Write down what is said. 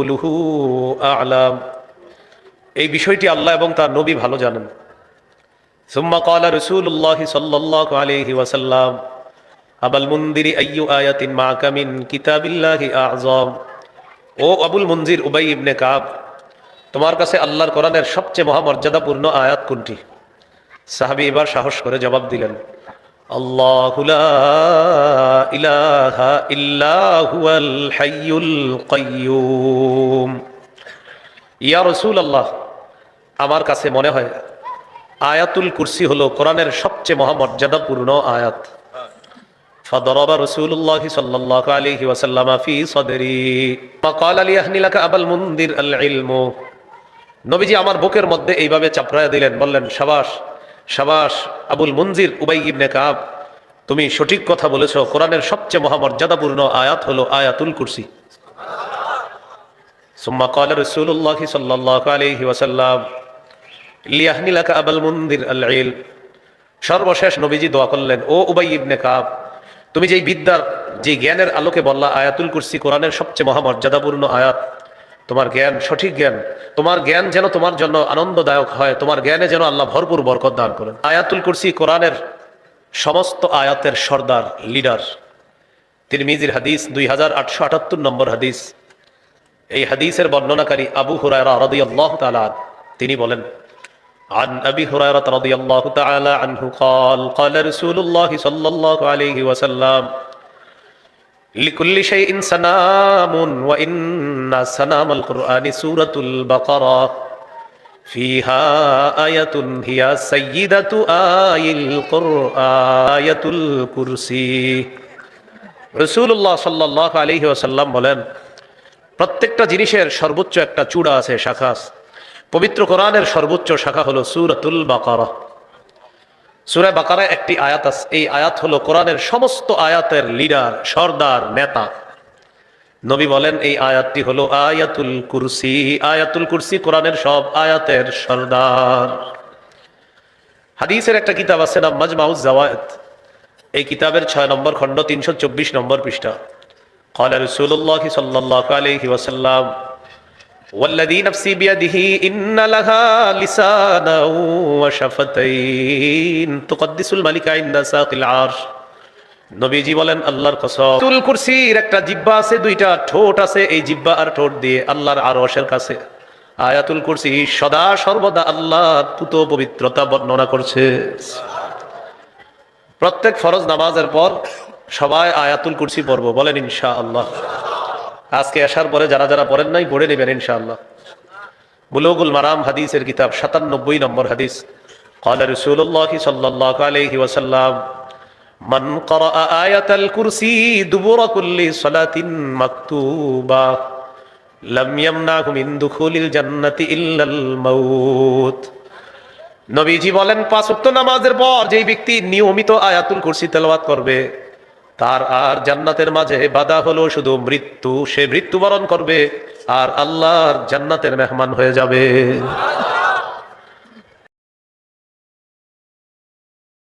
উলুহু আ'লাম। এই বিষয়টি আল্লাহ এবং তার নবী ভালো জানেন। সুম্মা ক্বালা রাসূলুল্লাহ সাল্লাল্লাহু আলাইহি ওয়াসাল্লাম আবুল মুনযির আইয়ু আয়াতিন মা'কা মিন কিতাবিল্লাহি আ'যাম। ও আবুল মুনযির উবাই ইবনে কাব, তোমার কাছে আল্লাহর কোরআনের সবচেয়ে মহামর্যাদাপূর্ণ আয়াত কোনটি? সাহাবী এবার সাহস করে জবাব দিলেন, আল্লাহু লা ইলাহা ইল্লা হুয়াল হাইয়ুল কাইয়্যুম। ইয়া রাসূলুল্লাহ, আমার কাছে মনে হয় আয়াতুল কুরসি হলো কোরআনের সবচেয়ে মহামর্যাদাপূর্ণ আয়াত। ফাদরাবা রাসূলুল্লাহ সাল্লাল্লাহু আলাইহি ওয়াসাল্লাম ফি সাদরি ফাকালা লিয়াহনি লাকা আবুল মুনযির আল ইলমু। নবীজি আমার বুকের মধ্যে এইভাবে চাপড়ায়া দিলেন, বললেন, শাবাশ শাবাশ আবুল মুনযির উবাই ইবনে কাব, তুমি সঠিক কথা বলেছো। কোরআনের সবচেয়ে মহামর্যাদাপূর্ণ আয়াত হলো আয়াতুল কুরসি। সুম্মা ক্বালা রাসূলুল্লাহ সাল্লাল্লাহু আলাইহি ওয়াসাল্লাম লিয়াহনি লাকা আবুল মুনযির আল ইলম। সর্বশেষ নবীজি দোয়া করলেন, ও উবাই ইবনে কাব, তুমি যেই বিদ্যার, যে জ্ঞানের আলোকে বললা আয়াতুল কুরসি কোরআনের সবচেয়ে মহামর্যাদাপূর্ণ আয়াত, তোমার জ্ঞান সঠিক জ্ঞান, তোমার জ্ঞান যেন তোমার জন্য আনন্দদায়ক হয়, তোমার জ্ঞানে যেন আল্লাহ ভরপুর বরকত দান করেন। আয়াতুল কুরসি কোরআনের সমস্ত আয়াতের সর্দার, লিডার। তিরমিজির হাদিস 2878 নম্বর হাদিস। এই হাদিসের বর্ণনাকারী আবু হুরায়রা রাদিয়াল্লাহু তাআলা তিনি বলেন, عن أبي هريرة رضي الله تعالى عنه قال قال رسول الله صلى الله عليه وسلم لكل شيء سنام وإن سنام القرآن سورة البقرة فيها آية هي سيدة آي القرآن آية الكرسي। রাসূলুল্লাহ সাল্লাল্লাহু আলাইহি ওয়াসাল্লাম বলেন, প্রত্যেকটা জিনিসের সর্বোচ্চ একটা চূড়া আছে, শাখা আছে। পবিত্র কোরআনের সর্বোচ্চ শাখা হলো সূরাতুল বাকারা। সূরা বাকারায় একটি আয়াত আছে, এই আয়াত হলো কোরআনের সমস্ত আয়াতের লিডার, সর্দার, নেতা। নবী বলেন এই আয়াতটি হলো আয়াতুল কুরসি। আয়াতুল কুরসি কোরআনের সব আয়াতের সর্দার। হাদিসের একটা কিতাব আছে নাম মাজমাউজ জাওয়ায়েদ। এই কিতাবের 6 নম্বর খণ্ড 324 নম্বর পৃষ্ঠা। قال رسول الله صلى الله عليه وسلم والذي نفسي بيده إن لها لسانا وشفتين تقدس الملك عند ساق العرش। নবীজি বলেন, আল্লাহর কসম, আয়াতুল কুরসির একটা জিহ্বা আছে, দুইটা ঠোঁট আছে। এই জিহ্বা আর ঠোঁট দিয়ে আল্লাহর আরশের কাছে আয়াতুল কুরসি সদা সর্বদা আল্লাহর পুত পবিত্রতা বর্ণনা করছে। প্রত্যেক ফরজ নামাজের পর সবাই আয়াতুল কুরসি পড়বো, বলেন ইনশাআল্লাহ। আজকে আসার পরে যারা যারা পড়েন নাই পড়ে নেবেন ইনশাআল্লাহ। বুলুগুল মারাম হাদিসের কিতাব 97 নম্বর হাদিস। قال رسول الله صلى الله عليه وسلم من قرأ آية الكرسي دبر كل صلاة مكتوبة لم يمنعه من دخول الجنة إلا الموت। নবীজি বলেন, 5 ওয়াক্ত নামাজের পর যেই ব্যক্তি নিয়মিত আয়াতুল কুরসি তেলাওয়াত করবে, তার আর জান্নাতের মাঝে বাধা হলো শুধু মৃত্যু। সে মৃত্যুবরণ করবে আর আল্লাহর জান্নাতের মেহমান হয়ে যাবে।